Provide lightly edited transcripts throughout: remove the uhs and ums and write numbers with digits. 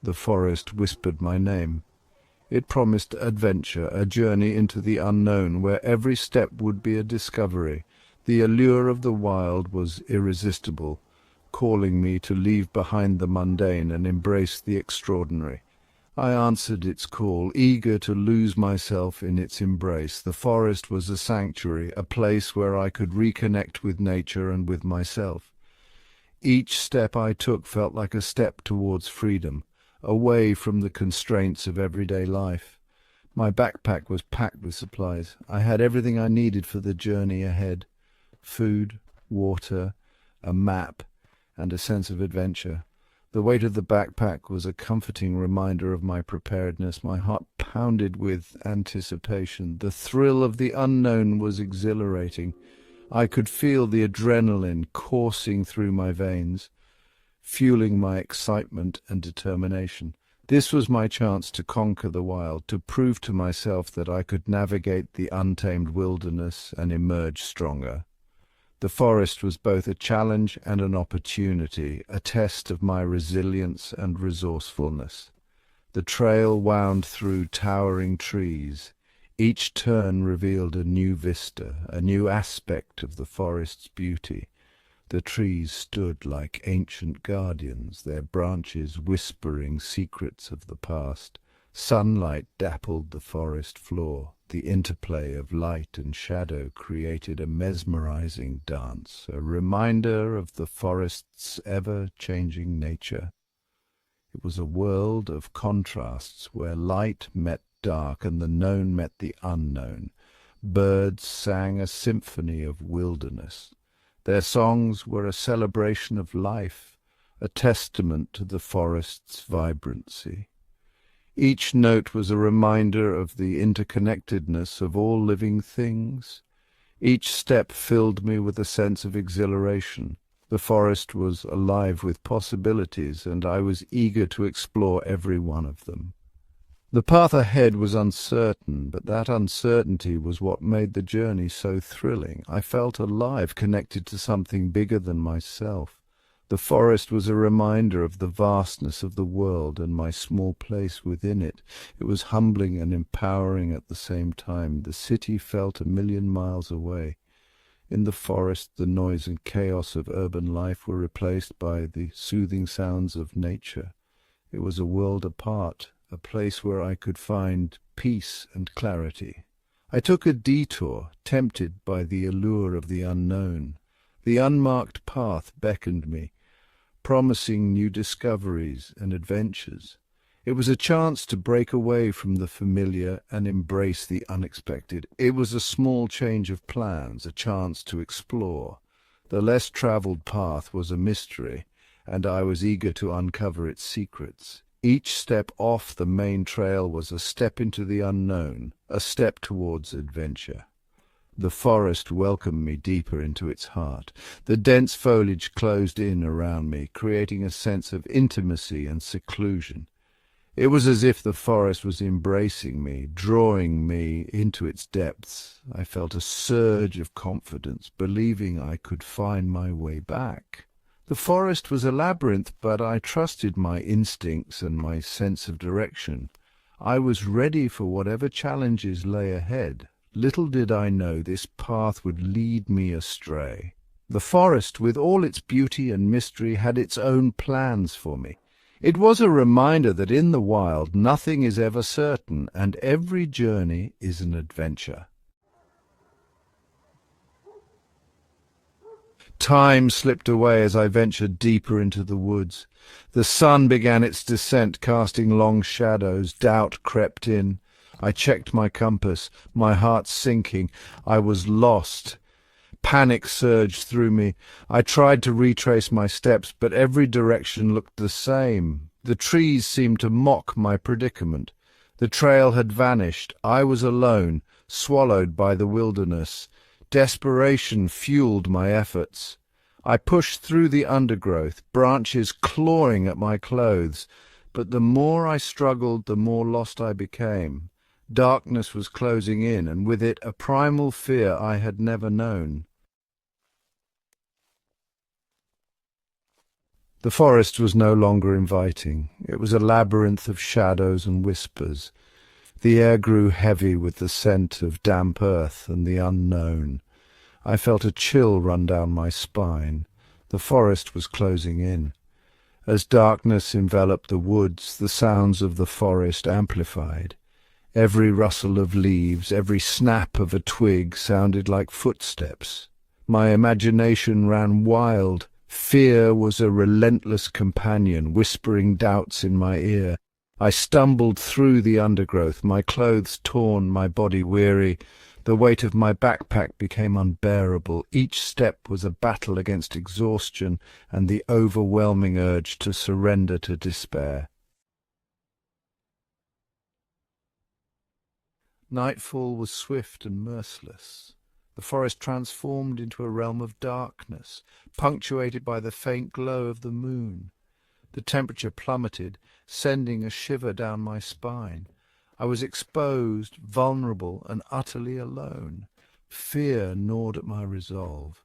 The forest whispered my name. It promised adventure, a journey into the unknown, where every step would be a discovery. The allure of the wild was irresistible, calling me to leave behind the mundane and embrace the extraordinary. I answered its call, eager to lose myself in its embrace. The forest was a sanctuary, a place where I could reconnect with nature and with myself. Each step I took felt like a step towards freedom, away from the constraints of everyday life. My backpack was packed with supplies. I had everything I needed for the journey ahead: food, water, a map, and a sense of adventure. The weight of the backpack was a comforting reminder of my preparedness. My heart pounded with anticipation. The thrill of the unknown was exhilarating. I could feel the adrenaline coursing through my veins, fueling my excitement and determination. This was my chance to conquer the wild, to prove to myself that I could navigate the untamed wilderness and emerge stronger. The forest was both a challenge and an opportunity, a test of my resilience and resourcefulness. The trail wound through towering trees. Each turn revealed a new vista, a new aspect of the forest's beauty. The trees stood like ancient guardians, their branches whispering secrets of the past. Sunlight dappled the forest floor. The interplay of light and shadow created a mesmerizing dance, a reminder of the forest's ever-changing nature. It was a world of contrasts where light met dark and the known met the unknown. Birds sang a symphony of wilderness. Their songs were a celebration of life, a testament to the forest's vibrancy. Each note was a reminder of the interconnectedness of all living things. Each step filled me with a sense of exhilaration. The forest was alive with possibilities, and I was eager to explore every one of them. The path ahead was uncertain, but that uncertainty was what made the journey so thrilling. I felt alive, connected to something bigger than myself. The forest was a reminder of the vastness of the world and my small place within it. It was humbling and empowering at the same time. The city felt 1,000,000 miles away. In the forest, the noise and chaos of urban life were replaced by the soothing sounds of nature. It was a world apart, a place where I could find peace and clarity. I took a detour, tempted by the allure of the unknown. The unmarked path beckoned me, promising new discoveries and adventures. It was a chance to break away from the familiar and embrace the unexpected. It was a small change of plans, a chance to explore. The less traveled path was a mystery, and I was eager to uncover its secrets. Each step off the main trail was a step into the unknown, a step towards adventure. The forest welcomed me deeper into its heart. The dense foliage closed in around me, creating a sense of intimacy and seclusion. It was as if the forest was embracing me, drawing me into its depths. I felt a surge of confidence, believing I could find my way back. The forest was a labyrinth, but I trusted my instincts and my sense of direction. I was ready for whatever challenges lay ahead. Little did I know this path would lead me astray. The forest, with all its beauty and mystery, had its own plans for me. It was a reminder that in the wild nothing is ever certain, and every journey is an adventure. Time slipped away as I ventured deeper into the woods. The sun began its descent, casting long shadows. Doubt crept in. I checked my compass, my heart sinking. I was lost. Panic surged through me. I tried to retrace my steps, but every direction looked the same. The trees seemed to mock my predicament. The trail had vanished. I was alone, swallowed by the wilderness. Desperation fueled my efforts. I pushed through the undergrowth, branches clawing at my clothes, but the more I struggled, the more lost I became. Darkness was closing in, and with it a primal fear I had never known. The forest was no longer inviting. It was a labyrinth of shadows and whispers. The air grew heavy with the scent of damp earth and the unknown. I felt a chill run down my spine. The forest was closing in. As darkness enveloped the woods, the sounds of the forest amplified. Every rustle of leaves, every snap of a twig sounded like footsteps. My imagination ran wild. Fear was a relentless companion, whispering doubts in my ear. I stumbled through the undergrowth, my clothes torn, my body weary. The weight of my backpack became unbearable. Each step was a battle against exhaustion and the overwhelming urge to surrender to despair. Nightfall was swift and merciless. The forest transformed into a realm of darkness, punctuated by the faint glow of the moon. The temperature plummeted, sending a shiver down my spine. I was exposed, vulnerable, and utterly alone. Fear gnawed at my resolve.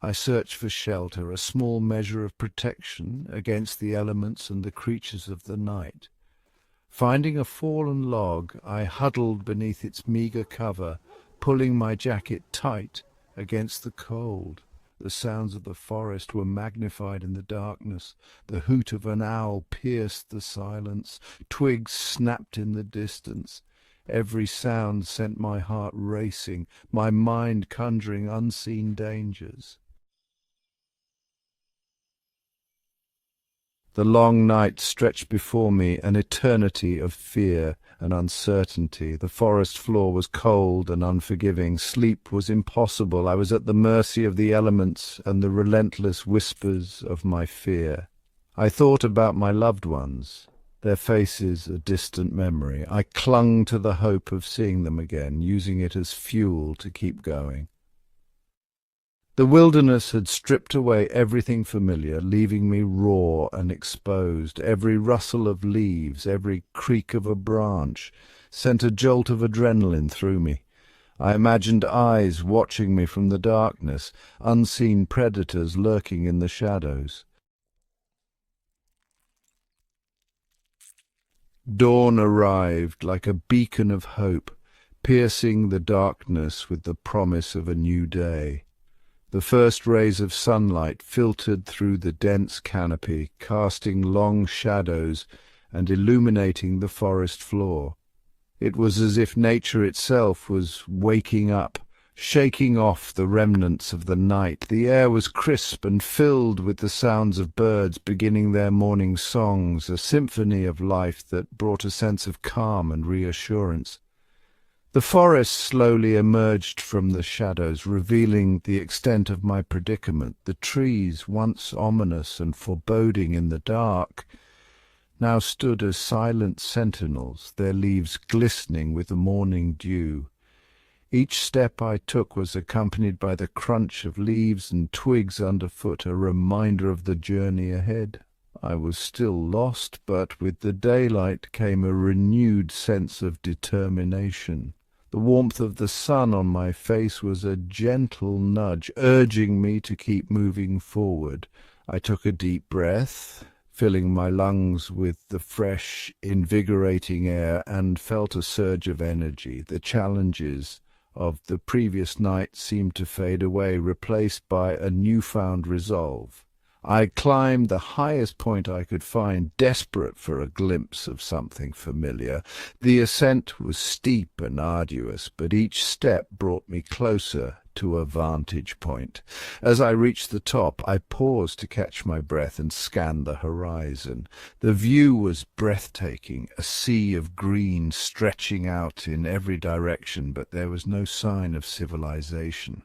I searched for shelter, a small measure of protection against the elements and the creatures of the night. Finding a fallen log, I huddled beneath its meagre cover, pulling my jacket tight against the cold. The sounds of the forest were magnified in the darkness. The hoot of an owl pierced the silence. Twigs snapped in the distance. Every sound sent my heart racing, my mind conjuring unseen dangers. The long night stretched before me, an eternity of fear and uncertainty. The forest floor was cold and unforgiving. Sleep was impossible. I was at the mercy of the elements and the relentless whispers of my fear. I thought about my loved ones, their faces a distant memory. I clung to the hope of seeing them again, using it as fuel to keep going. The wilderness had stripped away everything familiar, leaving me raw and exposed. Every rustle of leaves, every creak of a branch, sent a jolt of adrenaline through me. I imagined eyes watching me from the darkness, unseen predators lurking in the shadows. Dawn arrived like a beacon of hope, piercing the darkness with the promise of a new day. The first rays of sunlight filtered through the dense canopy, casting long shadows and illuminating the forest floor. It was as if nature itself was waking up, shaking off the remnants of the night. The air was crisp and filled with the sounds of birds beginning their morning songs, a symphony of life that brought a sense of calm and reassurance. The forest slowly emerged from the shadows, revealing the extent of my predicament. The trees, once ominous and foreboding in the dark, now stood as silent sentinels, their leaves glistening with the morning dew. Each step I took was accompanied by the crunch of leaves and twigs underfoot, a reminder of the journey ahead. I was still lost, but with the daylight came a renewed sense of determination. The warmth of the sun on my face was a gentle nudge, urging me to keep moving forward. I took a deep breath, filling my lungs with the fresh, invigorating air, and felt a surge of energy. The challenges of the previous night seemed to fade away, replaced by a newfound resolve. I climbed the highest point I could find, desperate for a glimpse of something familiar. The ascent was steep and arduous, but each step brought me closer to a vantage point. As I reached the top, I paused to catch my breath and scan the horizon. The view was breathtaking, a sea of green stretching out in every direction, but there was no sign of civilization.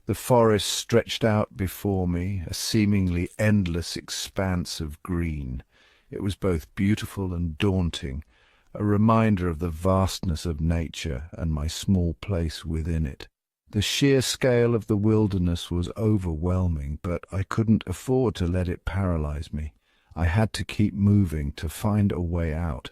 The forest stretched out before me, a seemingly endless expanse of green. It was both beautiful and daunting, a reminder of the vastness of nature and my small place within it. The sheer scale of the wilderness was overwhelming, but I couldn't afford to let it paralyze me. I had to keep moving, to find a way out.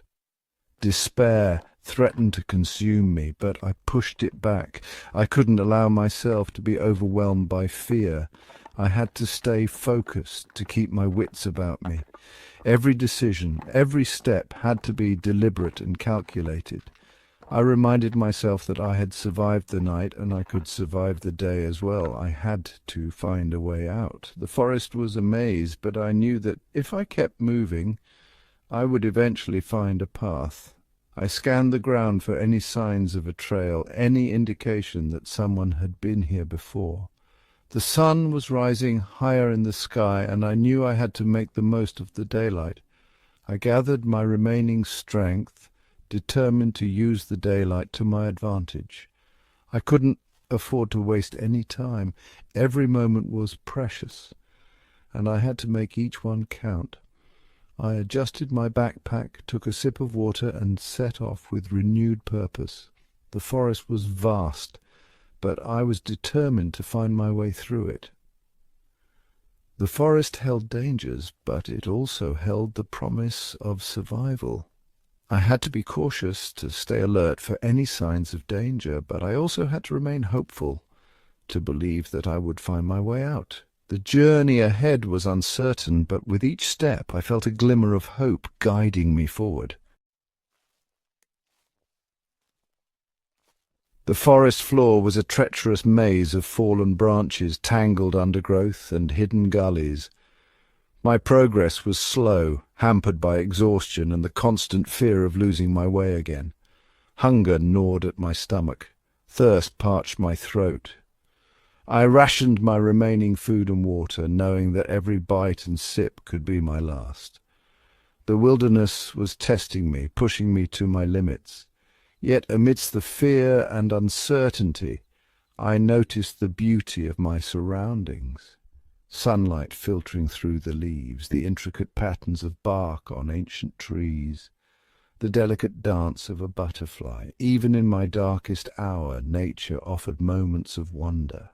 Despair threatened to consume me, but I pushed it back. I couldn't allow myself to be overwhelmed by fear. I had to stay focused to keep my wits about me. Every decision, every step had to be deliberate and calculated. I reminded myself that I had survived the night and I could survive the day as well. I had to find a way out. The forest was a maze, but I knew that if I kept moving, I would eventually find a path. I scanned the ground for any signs of a trail, any indication that someone had been here before. The sun was rising higher in the sky, and I knew I had to make the most of the daylight. I gathered my remaining strength, determined to use the daylight to my advantage. I couldn't afford to waste any time. Every moment was precious, and I had to make each one count. I adjusted my backpack, took a sip of water, and set off with renewed purpose. The forest was vast, but I was determined to find my way through it. The forest held dangers, but it also held the promise of survival. I had to be cautious, to stay alert for any signs of danger, but I also had to remain hopeful, to believe that I would find my way out. The journey ahead was uncertain, but with each step I felt a glimmer of hope guiding me forward. The forest floor was a treacherous maze of fallen branches, tangled undergrowth, and hidden gullies. My progress was slow, hampered by exhaustion and the constant fear of losing my way again. Hunger gnawed at my stomach. Thirst parched my throat. I rationed my remaining food and water, knowing that every bite and sip could be my last. The wilderness was testing me, pushing me to my limits. Yet amidst the fear and uncertainty, I noticed the beauty of my surroundings. Sunlight filtering through the leaves, the intricate patterns of bark on ancient trees, the delicate dance of a butterfly. Even in my darkest hour, nature offered moments of wonder.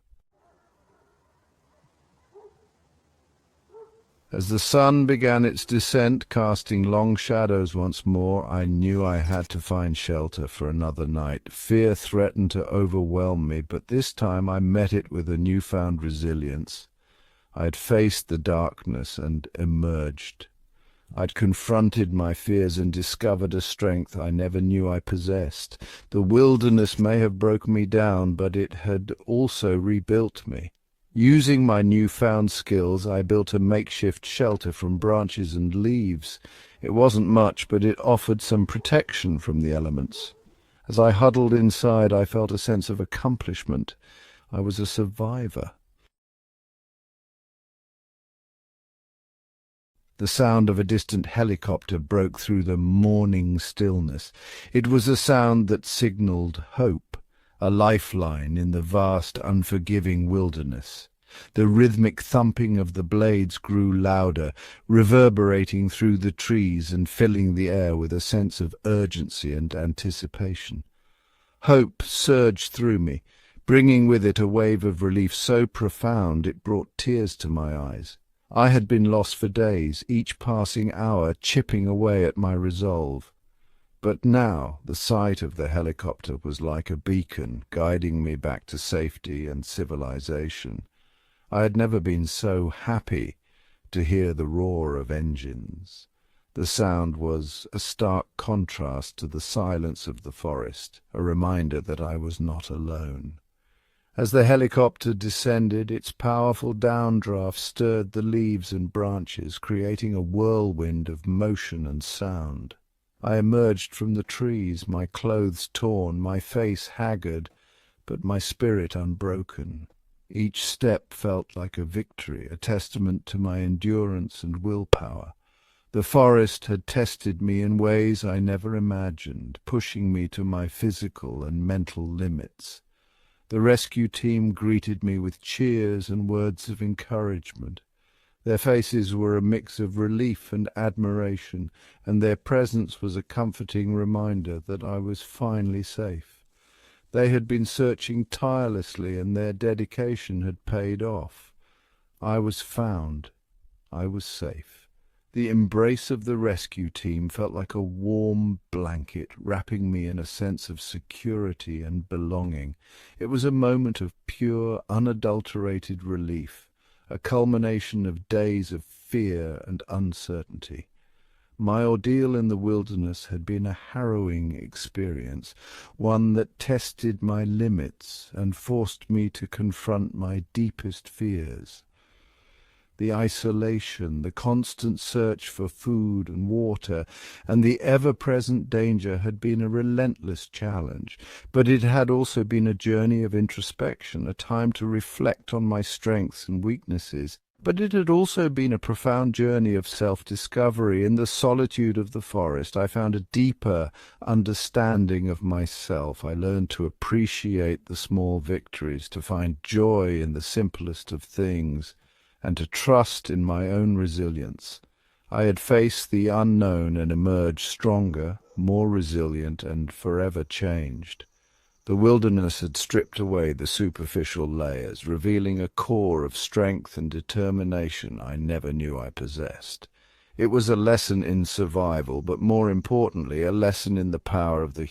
As the sun began its descent, casting long shadows once more, I knew I had to find shelter for another night. Fear threatened to overwhelm me, but this time I met it with a newfound resilience. I had faced the darkness and emerged. I'd confronted my fears and discovered a strength I never knew I possessed. The wilderness may have broken me down, but it had also rebuilt me. Using my newfound skills, I built a makeshift shelter from branches and leaves. It wasn't much, but it offered some protection from the elements. As I huddled inside, I felt a sense of accomplishment. I was a survivor. The sound of a distant helicopter broke through the morning stillness. It was a sound that signaled hope, a lifeline in the vast, unforgiving wilderness. The rhythmic thumping of the blades grew louder, reverberating through the trees and filling the air with a sense of urgency and anticipation. Hope surged through me, bringing with it a wave of relief so profound it brought tears to my eyes. I had been lost for days, each passing hour chipping away at my resolve. But now the sight of the helicopter was like a beacon, guiding me back to safety and civilization. I had never been so happy to hear the roar of engines. The sound was a stark contrast to the silence of the forest, a reminder that I was not alone. As the helicopter descended, its powerful downdraft stirred the leaves and branches, creating a whirlwind of motion and sound. I emerged from the trees, my clothes torn, my face haggard, but my spirit unbroken. Each step felt like a victory, a testament to my endurance and willpower. The forest had tested me in ways I never imagined, pushing me to my physical and mental limits. The rescue team greeted me with cheers and words of encouragement. Their faces were a mix of relief and admiration, and their presence was a comforting reminder that I was finally safe. They had been searching tirelessly, and their dedication had paid off. I was found. I was safe. The embrace of the rescue team felt like a warm blanket, wrapping me in a sense of security and belonging. It was a moment of pure, unadulterated relief, a culmination of days of fear and uncertainty. My ordeal in the wilderness had been a harrowing experience, one that tested my limits and forced me to confront my deepest fears. The isolation, the constant search for food and water, and the ever-present danger had been a relentless challenge, but it had also been a journey of introspection, a time to reflect on my strengths and weaknesses. But it had also been a profound journey of self-discovery. In the solitude of the forest, I found a deeper understanding of myself. I learned to appreciate the small victories, to find joy in the simplest of things, and to trust in my own resilience. I had faced the unknown and emerged stronger, more resilient, and forever changed. The wilderness had stripped away the superficial layers, revealing a core of strength and determination I never knew I possessed. It was a lesson in survival, but more importantly, a lesson in the power of the